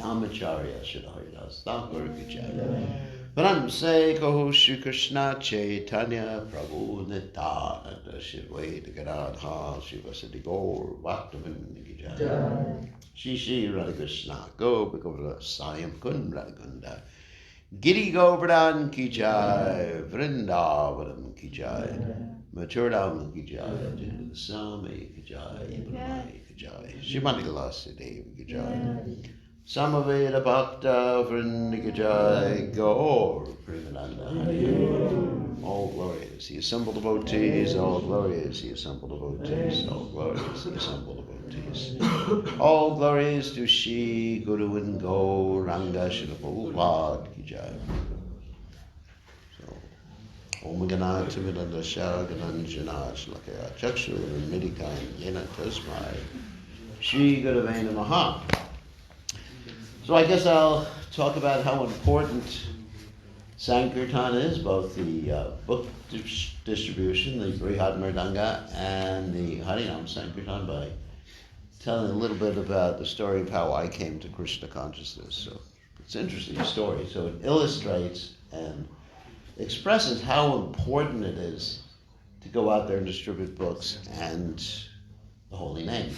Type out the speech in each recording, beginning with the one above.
Namacharya Shridharidas Thakur Ki Jai. Pranam se Kaho Shri Krishna Chaitanya Prabhu Nityananda Shri Advaita Gadadhar Shivasati Gaur Bhaktivinoda Ki Jai. Shri Shri Radha Krishna Gopikovra Sayam Kun Radhakunda Giri Govardhan Ki Jai, Vrindavanam Ki Jai, Maturdam Ki Jai, Swami Ki Jai, Brahmai Ki Jai, Shrimati Lalasi Devi Ki Jai, Samaveda Bhakta Vrinda Ki Jai, Gaur Premananda Hari. All glorious, the assembled devotees, all glorious, the assembled devotees, all glorious, the assembled devotees. All glories to Shri Guru and Gauranga Srila Prabhupada Ki Jai. So, Om Gana Timidanda Sharagananjana Shlakaya Chakshur Midikan Yena Tasmai Shri Gurave Namaha. So I guess I'll talk about how important Sankirtan is, both the book distribution, the Brihad Mridanga, and the Harinam Sankirtan, by telling a little bit about the story of how I came to Krishna consciousness. So it's an interesting story. So it illustrates and expresses how important it is to go out there and distribute books and the holy name.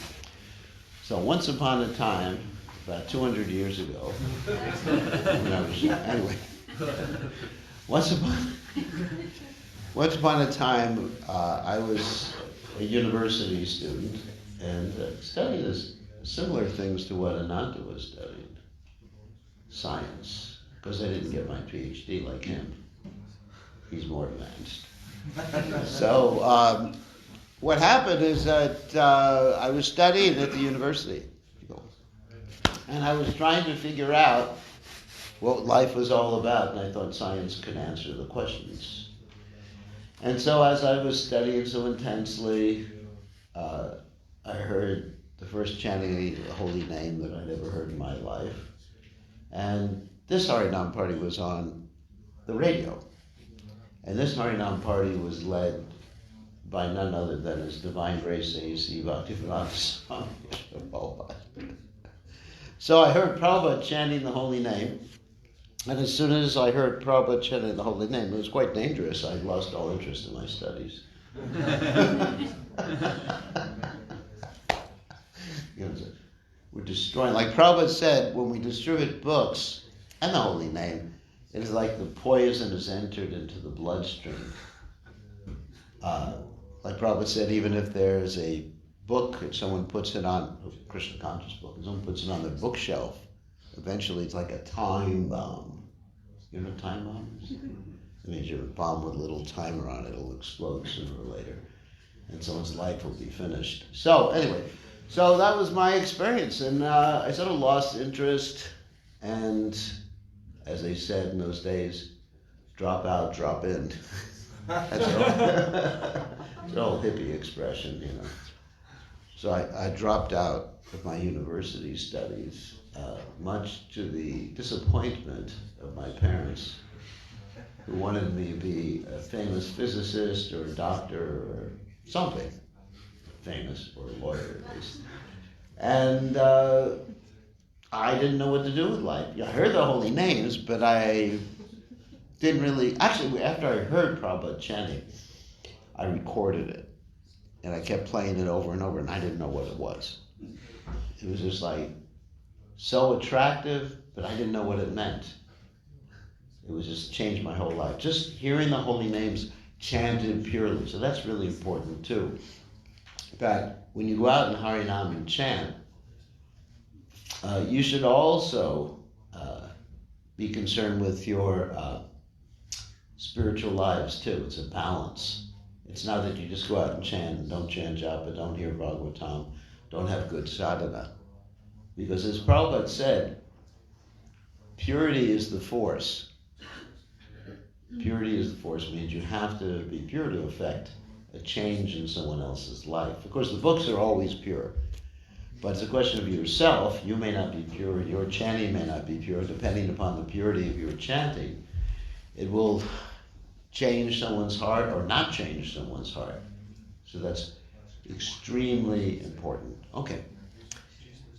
So once upon a time, about 200 years ago, when I was, anyway, once upon a time, I was a university student and studied similar things to what Ananta was studying. Science, because I didn't get my PhD like him. He's more advanced. So what happened is that I was studying at the university, and I was trying to figure out what life was all about, and I thought science could answer the questions. And so as I was studying so intensely, I heard the first chanting of the holy name that I'd ever heard in my life. And this Harinam party was on the radio. And this Harinam party was led by none other than His Divine Grace A.C. Bhaktivedanta Swami Prabhupada. So I heard Prabhupada chanting the holy name. And as soon as I heard Prabhupada chanting the holy name, it was quite dangerous. I lost all interest in my studies. We're destroying. Like Prabhupada said, when we distribute books and the holy name, it is like the poison has entered into the bloodstream. Like Prabhupada said, even if there's a book, if someone puts it on, a Krishna conscious book, if someone puts it on their bookshelf, eventually it's like a time bomb. You know what time bomb is? It means you're a bomb with a little timer on it. It'll explode sooner or later. And someone's life will be finished. So anyway, so that was my experience. And I sort of lost interest. And as they said in those days, drop out, drop in. That's an old hippie expression, you know. So I dropped out of my university studies, much to the disappointment of my parents, who wanted me to be a famous physicist or a doctor or something famous, or a lawyer at least. And I didn't know what to do with life. I heard the holy names, but I didn't really... Actually, after I heard Prabhupada chanting, I recorded it. And I kept playing it over and over, and I didn't know what it was. It was just like so attractive, but I didn't know what it meant. It was just changed my whole life. Just hearing the holy names chanted purely. So that's really important too. In fact, when you go out in Harinam and chant, you should also be concerned with your spiritual lives too. It's a balance. It's not that you just go out and chant and don't chant japa, don't hear Bhagavatam, don't have good sadhana. Because as Prabhupada said, purity is the force. Purity is the force. It means you have to be pure to affect a change in someone else's life. Of course, the books are always pure. But it's a question of yourself. You may not be pure. Your chanting may not be pure. Depending upon the purity of your chanting, it will change someone's heart or not change someone's heart. So that's extremely important. Okay.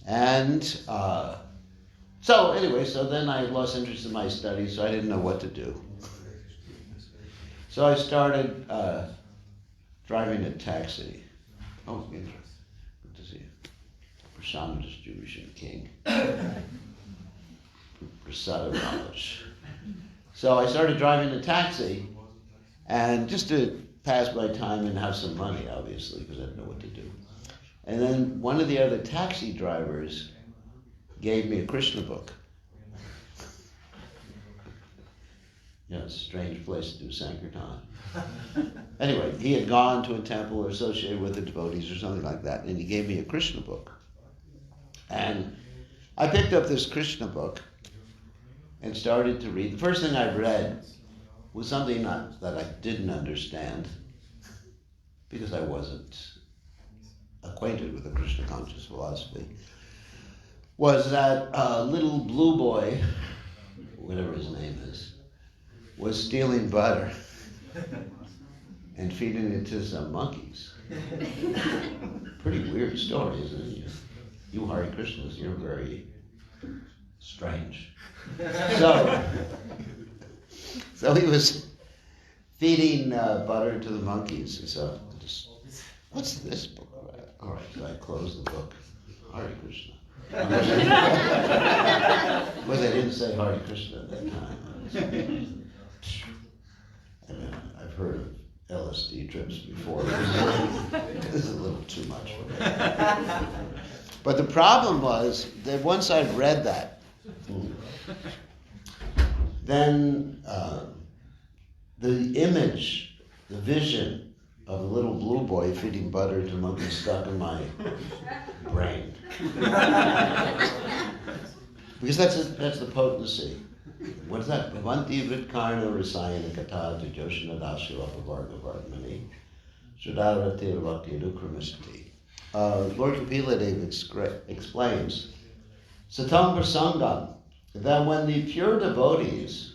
And So anyway, so then I lost interest in my studies, so I didn't know what to do. So I started driving a taxi. Oh, good to see you. Prashant Distribution King. Prasad of knowledge. So I started driving a taxi, and just to pass my time and have some money, obviously, because I didn't know what to do. And then one of the other taxi drivers gave me a Krishna book. You know, it's a strange place to do Sankirtan. Anyway, he had gone to a temple or associated with the devotees or something like that, and he gave me a Krishna book. And I picked up this Krishna book and started to read. The first thing I read was something that I didn't understand, because I wasn't acquainted with the Krishna conscious philosophy, was that a little blue boy, whatever his name is, was stealing butter and feeding it to some monkeys. Pretty weird story, isn't it? You Hare Krishnas, you're very strange. So he was feeding butter to the monkeys. And so, what's this book about? All right, so I closed the book. Hare Krishna. Well, they didn't say Hare Krishna at that time. I mean, I've heard of LSD trips before. This is a little too much for me. But the problem was that once I read that, then the image, the vision of a little blue boy feeding butter to monkeys stuck in my brain. Because that's the potency. What is that? Bhavanti Vritkarna Rasayana Kata to Joshina Dashiva Varga Vargmani Sridharatir Bhakti Anukramisati. Lord Kapila Dev explains Satam Prasangam, that when the pure devotees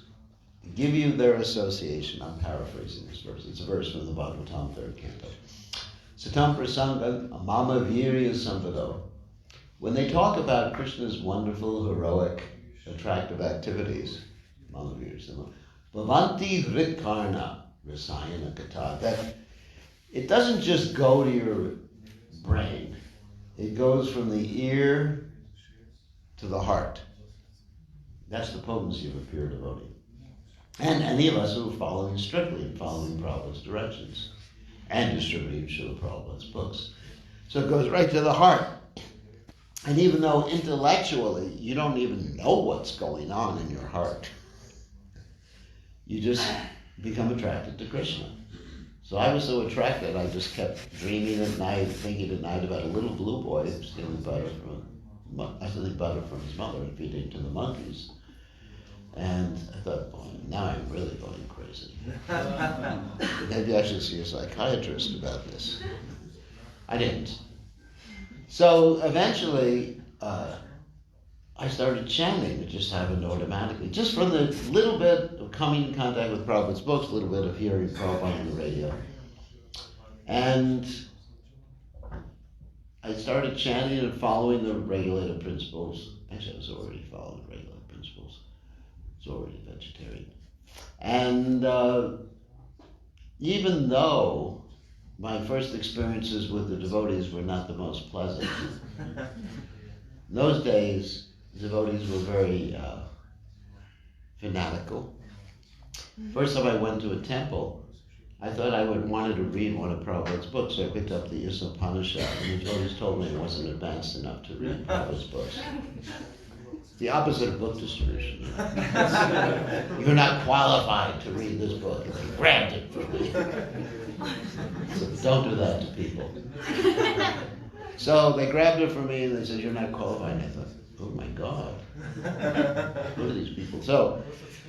give you their association, I'm paraphrasing this verse, it's a verse from the Bhagavatam, 3rd canto. Satam Prasangam Mama Virya Samvado. When they talk about Krishna's wonderful, heroic, attractive activities, Mama Virya Samvado, Bhavanti Hritkarna Rasayana Kata, that it doesn't just go to your brain, it goes from the ear to the heart. That's the potency of a pure devotee. And any of us who are following strictly and following Prabhupada's directions and distributing Srila Prabhupada's books. So it goes right to the heart. And even though intellectually you don't even know what's going on in your heart, you just become attracted to Krishna. So I was so attracted, I just kept dreaming at night, thinking at night about a little blue boy stealing butter from his mother and feeding it to the monkeys. And I thought, boy, now I'm really going crazy. Maybe I should see a psychiatrist about this. I didn't. So eventually, I started chanting. It just happened automatically. Just from the little bit of coming in contact with Prabhupada's books, a little bit of hearing Prabhupada on the radio. And I started chanting and following the regulated principles. Actually, I was already following regulated principles. I was already a vegetarian. And even though my first experiences with the devotees were not the most pleasant, in those days, devotees were very fanatical. First time I went to a temple, I thought I wanted to read one of Prabhupada's books, so I picked up the Upanishad, and the devotees told me I wasn't advanced enough to read Prabhupada's books. It's the opposite of book distribution. You're not qualified to read this book, and they grabbed it from me. So don't do that to people. So they grabbed it from me and they said, you're not qualified. And I thought, oh my God, who are these people? So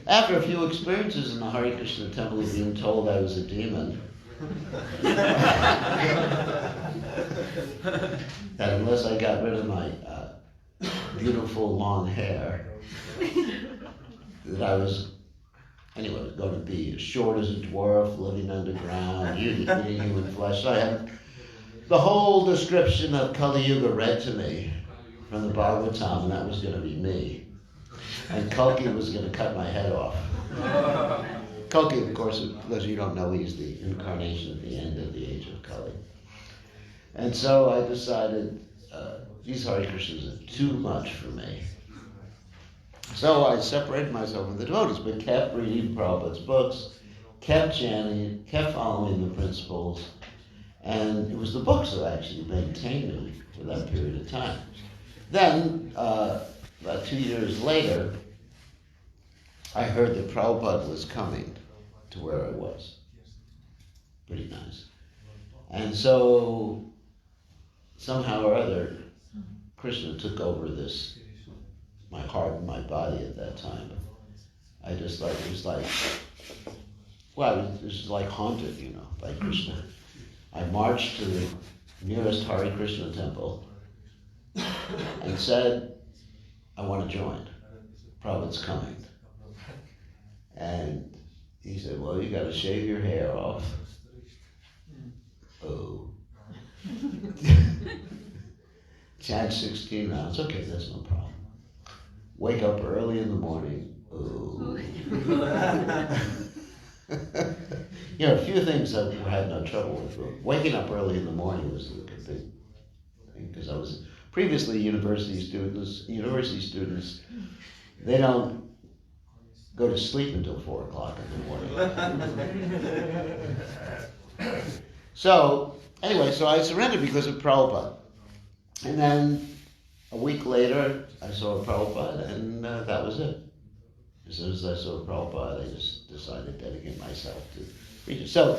after a few experiences in the Hare Krishna temple of being told I was a demon, that unless I got rid of my beautiful long hair, that I was going to be as short as a dwarf, living underground, eating human flesh. So I had the whole description of Kali Yuga read to me from the Bhagavatam, and that was going to be me. and Kalki was going to cut my head off. Kalki, of course, those of you who don't know, he's the incarnation at the end of the age of Kali. And so I decided these Hare Krishnas are too much for me. So I separated myself from the devotees, but kept reading Prabhupada's books, kept chanting, kept following the principles, and it was the books that actually maintained me for that period of time. Then, about 2 years later, I heard that Prabhupada was coming to where I was. Pretty nice. And so, somehow or other, Krishna took over my heart and my body at that time. I just like, it was like haunted, by Krishna. I marched to the nearest Hare Krishna temple and said, I want to join. Prabhupada's coming. And he said, well, you got to shave your hair off. Oh. Chant 16 rounds. Okay, that's no problem. Wake up early in the morning. Oh. A few things I had no trouble with. Waking up early in the morning was a big thing, because I was previously university students, they don't go to sleep until 4 o'clock in the morning. So, anyway, so I surrendered because of Prabhupada. And then a week later, I saw Prabhupada, and that was it. As soon as I saw Prabhupada, I just decided to dedicate myself to preaching. So,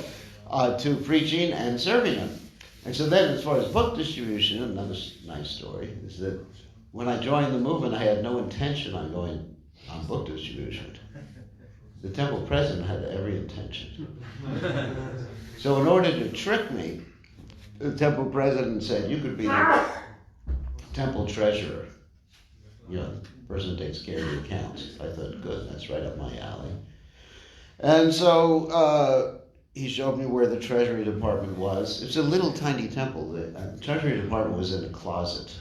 to preaching and serving him. And so then, as far as book distribution, another nice story is that when I joined the movement, I had no intention on going on book distribution. The temple president had every intention. So in order to trick me, the temple president said, you could be the temple treasurer. The person who takes care of the accounts. I thought, good, that's right up my alley. And so he showed me where the Treasury Department was. It was a little tiny temple. The Treasury Department was in a closet.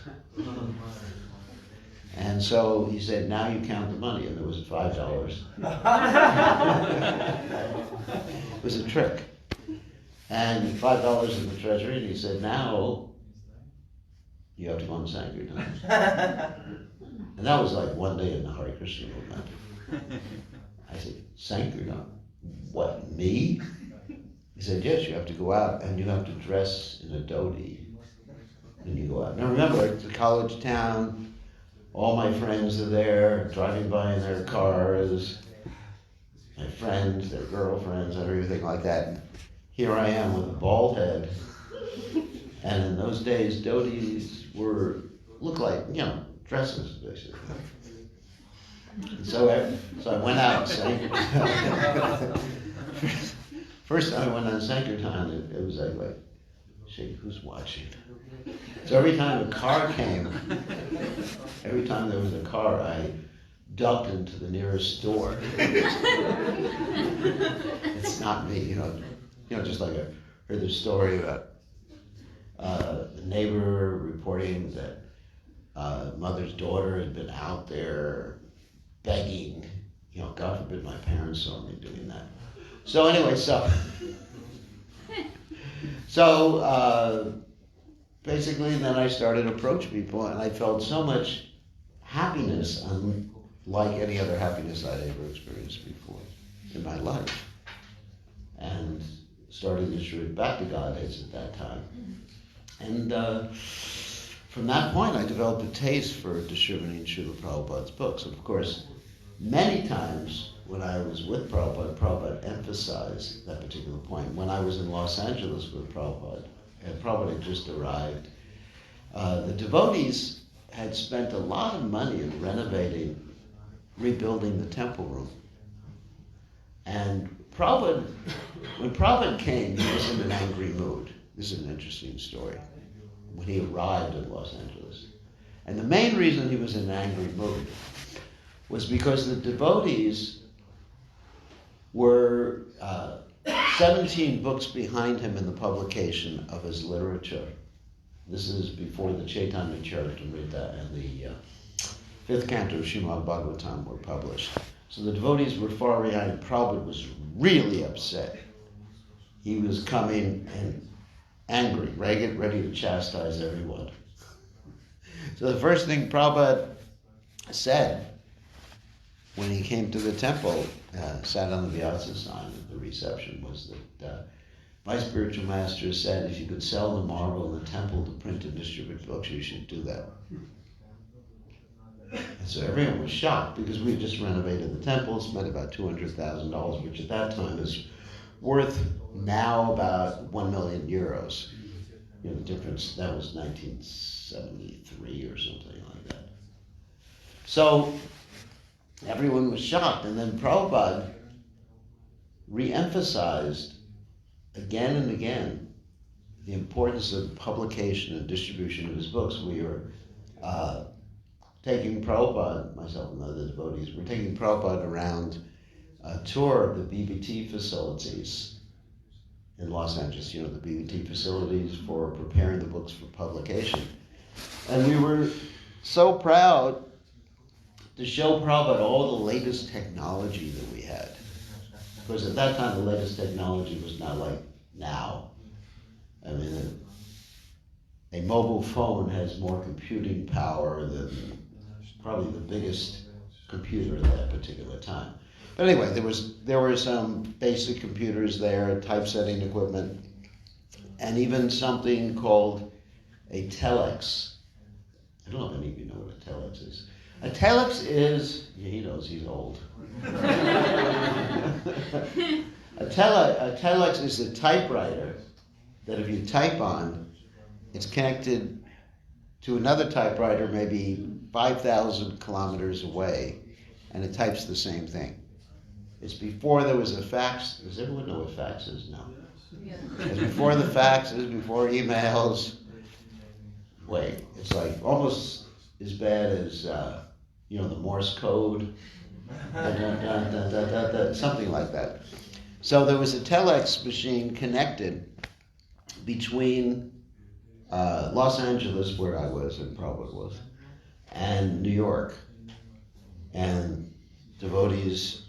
And so he said, now you count the money. And there was $5. It was a trick. And $5 in the Treasury. And he said, now you have to go on Sankirtan. And that was like one day in the Hare Krishna movement. I said, Sankirtan? What, me? He said, yes, you have to go out and you have to dress in a dhoti when you go out. Now remember, it's a college town. All my friends are there, driving by in their cars. My friends, their girlfriends, and everything like that. And here I am with a bald head. And in those days, dhotis looked like, dresses, basically. And so I went out Sankirtan. First time I went on Sankirtan, it was like, shit, who's watching? So every time a car came, every time there was a car, I ducked into the nearest store. It's not me, just like I heard the story about a neighbor reporting that mother's daughter had been out there begging. God forbid my parents saw me doing that. So anyway, basically then I started to approach people, and I felt so much happiness, unlike any other happiness I'd ever experienced before in my life. And started to distribute back to Godheads at that time. And from that point, I developed a taste for distributing Srila Prabhupada's books. Of course, many times when I was with Prabhupada, Prabhupada emphasized that particular point. When I was in Los Angeles with Prabhupada, and Prabhupada had just arrived, the devotees had spent a lot of money in rebuilding the temple room. And when Prabhupada came, he was in an angry mood. This is an interesting story. When he arrived in Los Angeles. And the main reason he was in an angry mood was because the devotees were 17 books behind him in the publication of his literature. This is before the Chaitanya Charitamrita and the fifth canto of Srimad Bhagavatam were published. So the devotees were far behind. Prabhupada was really upset. He was coming and angry, ready to chastise everyone. So the first thing Prabhupada said when he came to the temple, sat on the Vyasa sign at the reception, was that my spiritual master said if you could sell the marble in the temple to print and distribute books, you should do that. And so everyone was shocked because we had just renovated the temple, spent about $200,000, which at that time is worth now about 1 million euros. You know, the difference, that was 1973 or something like that. So everyone was shocked, and then Prabhupada re-emphasized again and again the importance of publication and distribution of his books. We were taking Prabhupada, myself and other devotees, we're taking Prabhupada around a tour of the BBT facilities in Los Angeles, you know, the BBT facilities for preparing the books for publication. And we were so proud to show Prabhupada all the latest technology that we had. Because at that time, the latest technology was not like now. I mean, a mobile phone has more computing power than probably the biggest computer at that particular time. But anyway, there were some basic computers there, typesetting equipment, and even something called a telex. I don't know if any of you know what a telex is. A telex is, yeah, he knows, he's old. A telex is a typewriter that if you type on, it's connected to another typewriter maybe 5,000 kilometers away, and it types the same thing. It's before there was a fax. Does everyone know what fax is now? Yeah. It's before the faxes, before emails. Wait, it's like almost as bad as, the Morse code. Something like that. So there was a telex machine connected between Los Angeles, where I was, and Prabhupada was, and New York. And devotees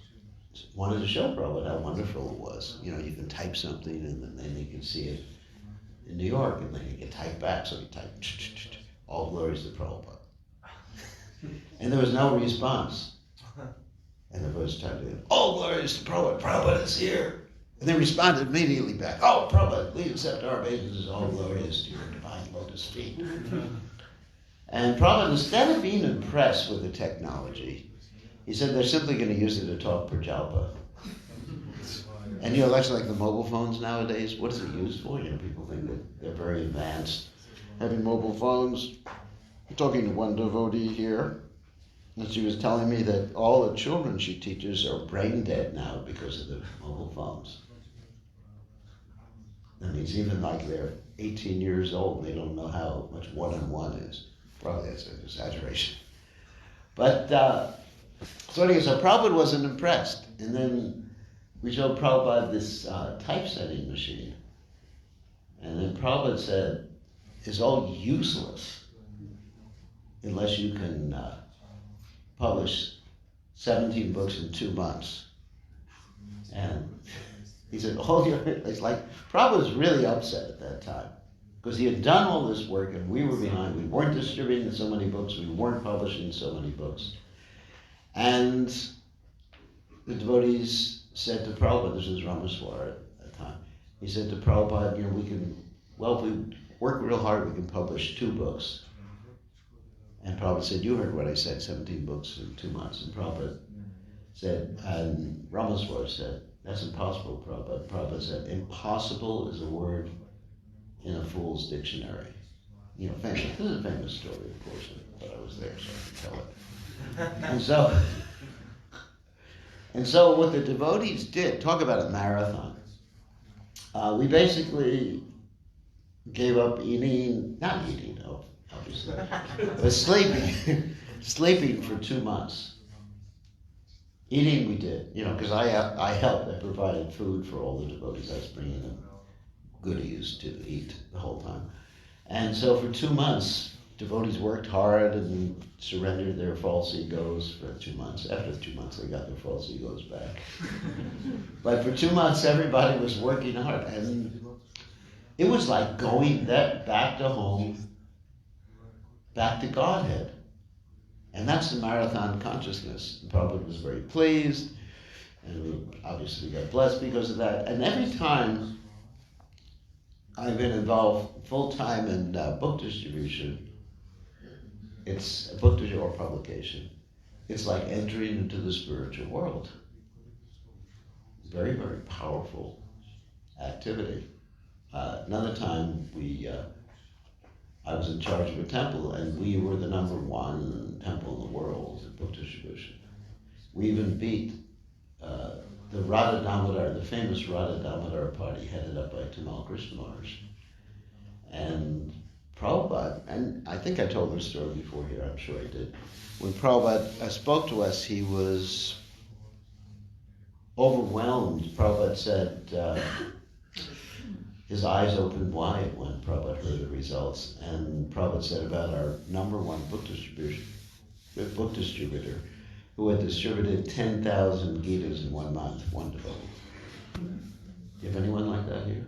wanted to show Prabhupada how wonderful it was. You know, you can type something and then you can see it in New York, and then you can type back. So you type, all glories to Prabhupada. And there was no response. And the voice typed in, all glories to Prabhupada. Prabhupada is here. And they responded immediately back, oh, Prabhupada, please accept our obeisances. All glorious to your divine lotus feet. And Prabhupada, instead of being impressed with the technology, he said they're simply going to use it to talk Prajalpa. And that's like the mobile phones nowadays. What is it used for? People think that they're very advanced. Having mobile phones. I'm talking to one devotee here, and she was telling me that all the children she teaches are brain dead now because of the mobile phones. That means even like they're 18 years old, they don't know how much one-on-one is. Probably that's an exaggeration. But so Prabhupada wasn't impressed. And then we showed Prabhupada this typesetting machine. And then Prabhupada said, it's all useless unless you can publish 17 books in 2 months. And he said, it's like, Prabhupada was really upset at that time. Because he had done all this work and we were behind. We weren't distributing so many books. We weren't publishing so many books. And the devotees said to Prabhupada, this was Ramaswar at that time, he said to Prabhupada, if we work real hard, we can publish 2 books. And Prabhupada said, you heard what I said, 17 books in 2 months. And Prabhupada said, and Ramaswar said, that's impossible, Prabhupada. Prabhupada said, impossible is a word in a fool's dictionary. Famous. This is a famous story, of course, but I was there, so I can tell it. And so what the devotees did, talk about a marathon. We basically gave up not eating, obviously, but sleeping for 2 months. Eating we did, because I helped. I provided food for all the devotees. I was bringing them goodies to eat the whole time. And so for 2 months, devotees worked hard and surrendered their false egos for 2 months. After 2 months, they got their false egos back. But for 2 months, everybody was working hard. And it was like going back to home, back to Godhead. And that's the marathon consciousness. The Prabhupada was very pleased, and we obviously got blessed because of that. And every time I've been involved full-time in book distribution, it's a book or publication. It's like entering into the spiritual world. Very, very powerful activity. Another time I was in charge of a temple, and we were the number 1 temple in the world in book distribution. We even beat the Radha Damodar, the famous Radha Damodar party headed up by Tamal Krishna Maharaj. And Prabhupada, and I think I told this story before here, I'm sure I did. When Prabhupada spoke to us, he was overwhelmed. Prabhupada said his eyes opened wide when Prabhupada heard the results. And Prabhupada said about our number 1 book distributor, who had distributed 10,000 Gitas in 1 month, one devotee. Do you have anyone like that here?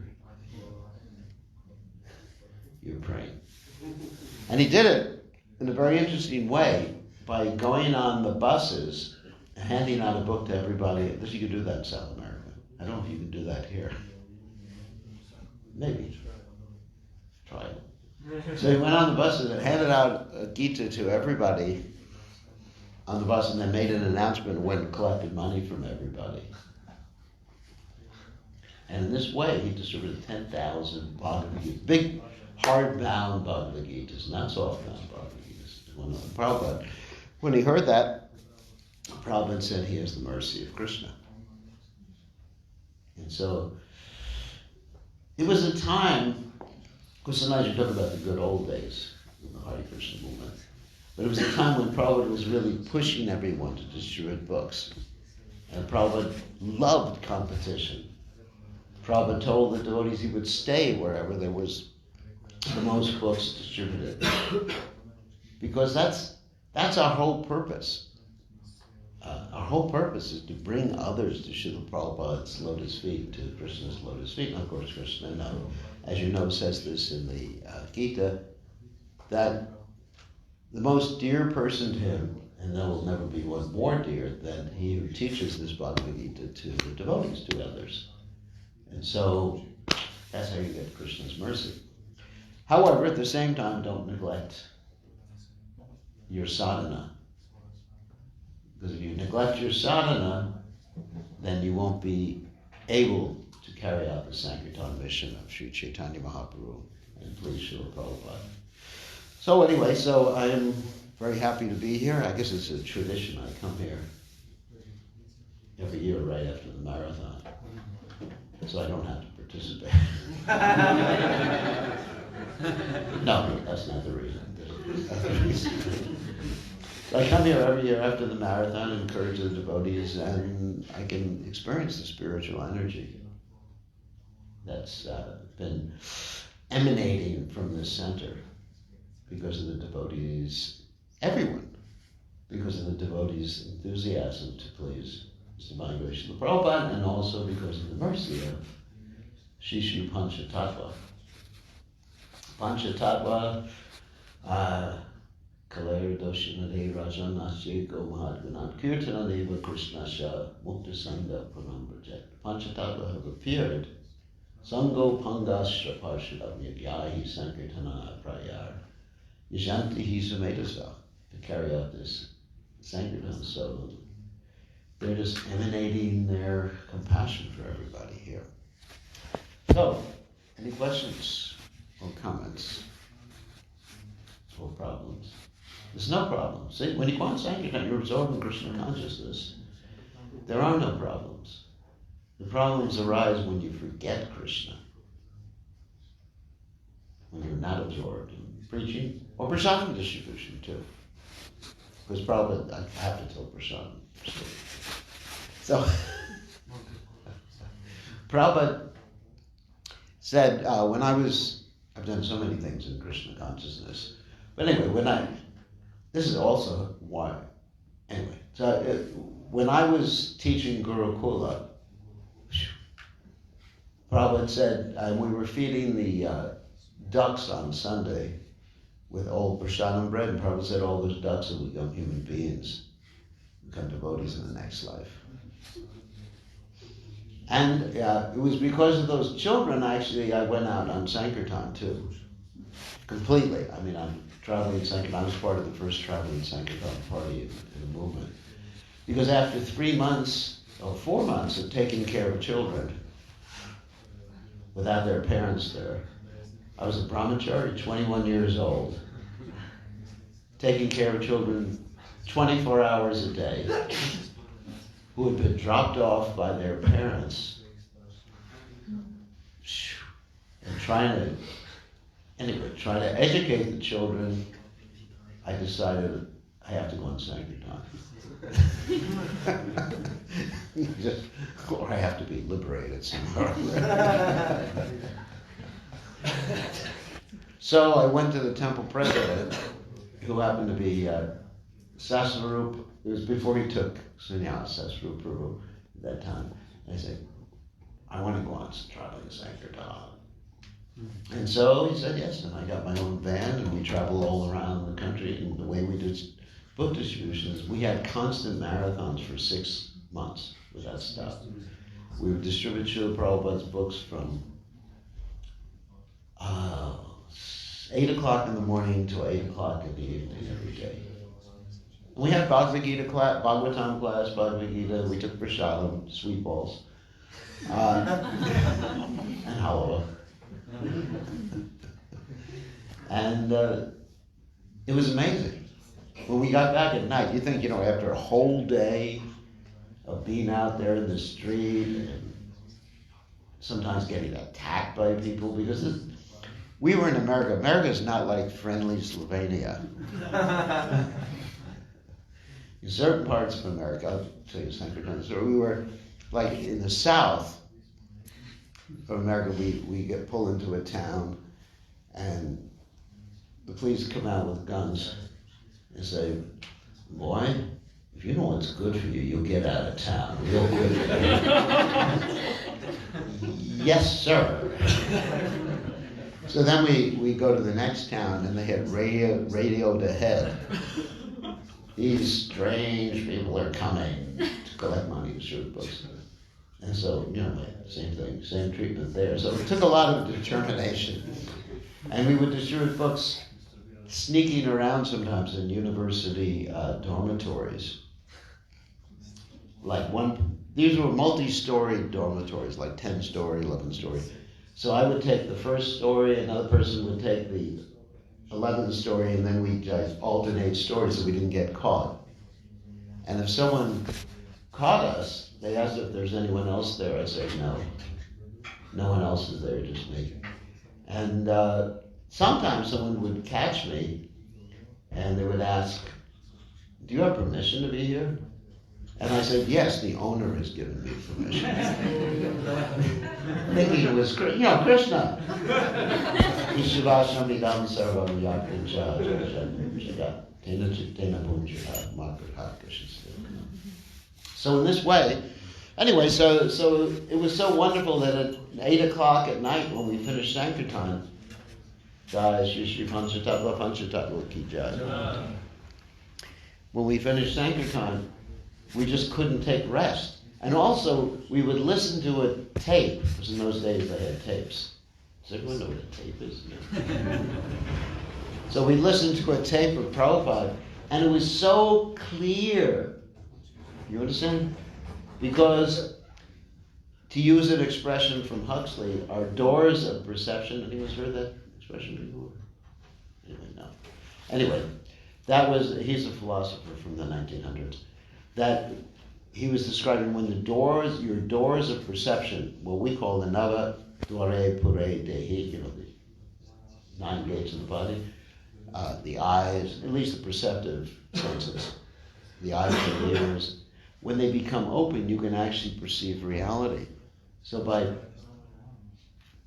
You're praying. And he did it in a very interesting way by going on the buses, handing out a book to everybody. You could do that in South America. I don't know if you can do that here. Maybe. Try it. So he went on the buses and handed out a Gita to everybody on the bus, and then made an announcement and went and collected money from everybody. And in this way, he distributed 10,000 Bhagavad Gita, big, hard-bound Bhagavad Gitas, not soft-bound Bhagavad Gitas. Prabhupada, when he heard that, Prabhupada said he has the mercy of Krishna. And so, it was a time, because sometimes you talk about the good old days in the Hare Krishna movement, but it was a time when Prabhupada was really pushing everyone to distribute books. And Prabhupada loved competition. Prabhupada told the devotees he would stay wherever there was the most books distributed. Because that's our whole purpose. Our whole purpose is to bring others to Srila Prabhupada's lotus feet, to Krishna's lotus feet. And of course, Krishna, as you know, says this in the Gita, that the most dear person to him, and there will never be one more dear than he who teaches this Bhagavad Gita to the devotees, to others. And so that's how you get Krishna's mercy. However, at the same time, don't neglect your sadhana. Because if you neglect your sadhana, then you won't be able to carry out the Sankirtan mission of Sri Chaitanya Mahaprabhu and please Srila Prabhupada. So anyway, I am very happy to be here. I guess it's a tradition. I come here every year right after the marathon, so I don't have to participate. No, that's not the reason. So I come here every year after the marathon and encourage the devotees, and I can experience the spiritual energy that's been emanating from this center because of the devotees, everyone, because of the devotees' enthusiasm to please His Divine Grace Srila Prabhupada, and also because of the mercy of Shishu Panchatattva. Panchatattva, Kaler Doshinade Rajan Ashiko Mahadgunan Kirtanadeva Krishnasha Mukta Sangha Pranambrajat. Panchatattva have appeared. Sango Pangasra Parshadam Yagyahi Sankirtana Prayar Yashanti Sumetasa, to carry out this Sankirtan. So they're just emanating their compassion for everybody here. So, any questions or comments or problems? There's no problem. See, when you go on Sankirtan, you're absorbing Krishna consciousness. There are no problems. The problems arise when you forget Krishna, when you're not absorbed in preaching or prasadam distribution too. Because probably I have to tell prasadam. So, Prabhupada said, I've done so many things in Krishna consciousness. But anyway, this is also why, anyway, so when I was teaching Gurukula, Prabhupada said, we were feeding the ducks on Sunday with old prasadam bread, and Prabhupada said all those ducks will become human beings, become devotees in the next life. And it was because of those children, actually, I went out on Sankirtan too. Completely. I mean, I'm traveling Sankirtan. I was part of the first traveling Sankirtan party in the movement. Because after 3 months, or 4 months of taking care of children without their parents there, I was a brahmachari, 21 years old, taking care of children 24 hours a day, who had been dropped off by their parents, and trying to educate the children. I decided I have to go on Sankirtan. Or I have to be liberated somehow. So I went to the temple president, who happened to be Sasarup. It was before he took sannyas, Sasarup Prabhu at that time. And I said, I want to go on traveling Sankirtan. And so he said yes, and I got my own van, and we traveled all around the country. And the way we did book distribution is we had constant marathons for 6 months without stop. We would distribute Srila Prabhupada's books from 8 o'clock in the morning till 8 o'clock in the evening every day. And we had Bhagavad Gita class, Bhagavatam class, Bhagavad Gita. We took prasadam, sweet balls, and halwa. And it was amazing. When we got back at night, you think, after a whole day of being out there in the street and sometimes getting attacked by people, because we were in America. America is not like friendly Slovenia. In certain parts of America, I'll tell you something. So we were like in the south of America. We get pulled into a town, and the police come out with guns and say, "Boy, if you know what's good for you, you'll get out of town real quick." Yes, sir. So then we go to the next town, and they had radioed ahead. These strange people are coming to collect money to distribute books. And so, same thing, same treatment there. So it took a lot of determination. And we would distribute books sneaking around sometimes in university dormitories. These were multi-story dormitories, like 10-story, 11-story. So I would take the first story, another person would take the 11th story, and then we alternate stories so we didn't get caught. And if someone caught us, they asked if there's anyone else there. I said, no. No one else is there, just me. And sometimes someone would catch me, and they would ask, do you have permission to be here? And I said, yes, the owner has given me permission. Thinking it was, Krishna. So in this way, anyway, so it was so wonderful that at 8 o'clock at night when we finished Sankirtan, when we finished Sankirtan, we just couldn't take rest. And also, we would listen to a tape, because in those days they had tapes. Does everyone know what a tape is? No. So we listened to a tape of Prabhupada, and it was so clear. You understand? Because, to use an expression from Huxley, our doors of perception, anyone's heard that expression before? Anyway, he's a philosopher from the 1900s. That he was describing when your doors of perception, what we call the Nava Dware Pure Dehi, the 9 gates of the body, the eyes, at least the perceptive senses, the eyes and the ears, when they become open, you can actually perceive reality. So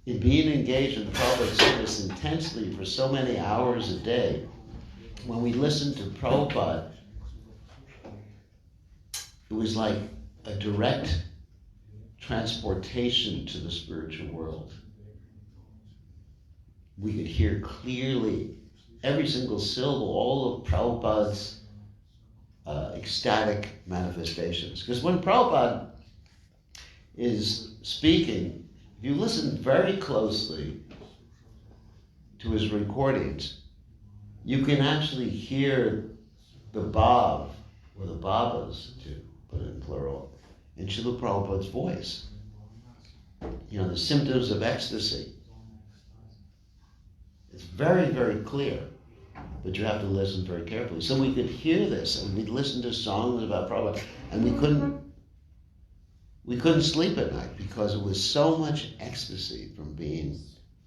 in being engaged in the Prabhupada service intensely for so many hours a day, when we listened to Prabhupada, it was like a direct transportation to the spiritual world. We could hear clearly every single syllable, all of Prabhupada's ecstatic manifestations. Because when Prabhupada is speaking, if you listen very closely to his recordings, you can actually hear the Bab, or the Babas, to put it in plural, in Srila Prabhupada's voice. You know, the symptoms of ecstasy. It's very, very clear, but you have to listen very carefully. So we could hear this, and we'd listen to songs about Prabhupada, and we couldn't sleep at night because it was so much ecstasy from being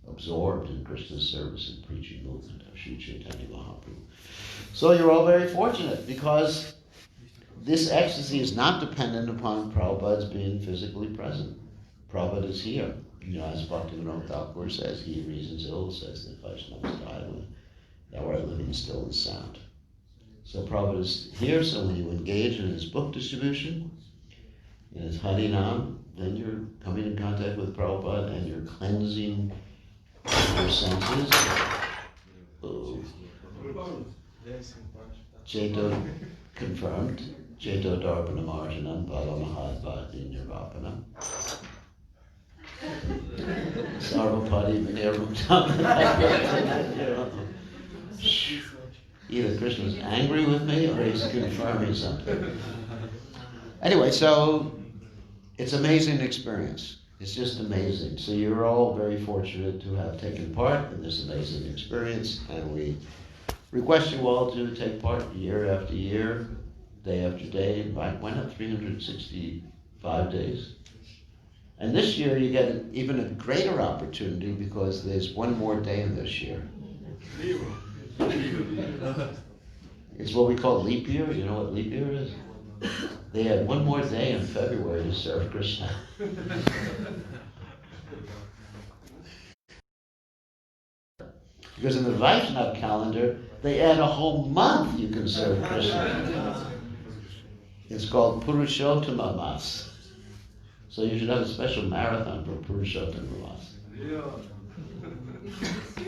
absorbed in Krishna's service and preaching movement of Sri Chaitanya Mahaprabhu. So you're all very fortunate because this ecstasy is not dependent upon Prabhupada's being physically present. Prabhupada is here. You know, as Bhaktivinoda Thakur says, he reasons ill, says that Vaishnavas die when thou art living still and sound. So Prabhupada is here, so when you engage in his book distribution, in his Harinam, then you're coming in contact with Prabhupada and you're cleansing your senses. Cheto confirmed. Cheto Darpanam Arjanam Bhalamahadvadi Nirvapanam. Sarvapati Vinirmutam. Either Krishna's angry with me or he's confirming something. Anyway, so it's an amazing experience. It's just amazing. So you're all very fortunate to have taken part in this amazing experience, and we request you all to take part year after year, day after day. Why not 365 days? And this year you get even a greater opportunity because there's one more day in this year. It's what we call leap year. You know what leap year is? They had one more day in February to serve Krishna. Because in the Vaishnava calendar, they add a whole month you can serve Krishna. It's called Purushottama Mas. So you should have a special marathon for Purushottama Mas.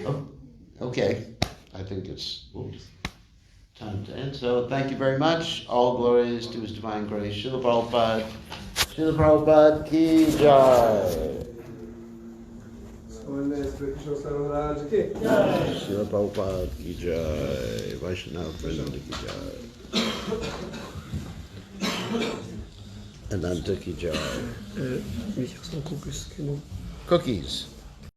Oh, okay, I think it's time to end. So thank you very much. All glories to His Divine Grace. Srila Prabhupada. Srila Prabhupada ki jai. Srila Prabhupada ki jai. Vaishnava Vrinda ki jai. Ananta ki jai. Mich aus dem Cookies, genau. Cookies.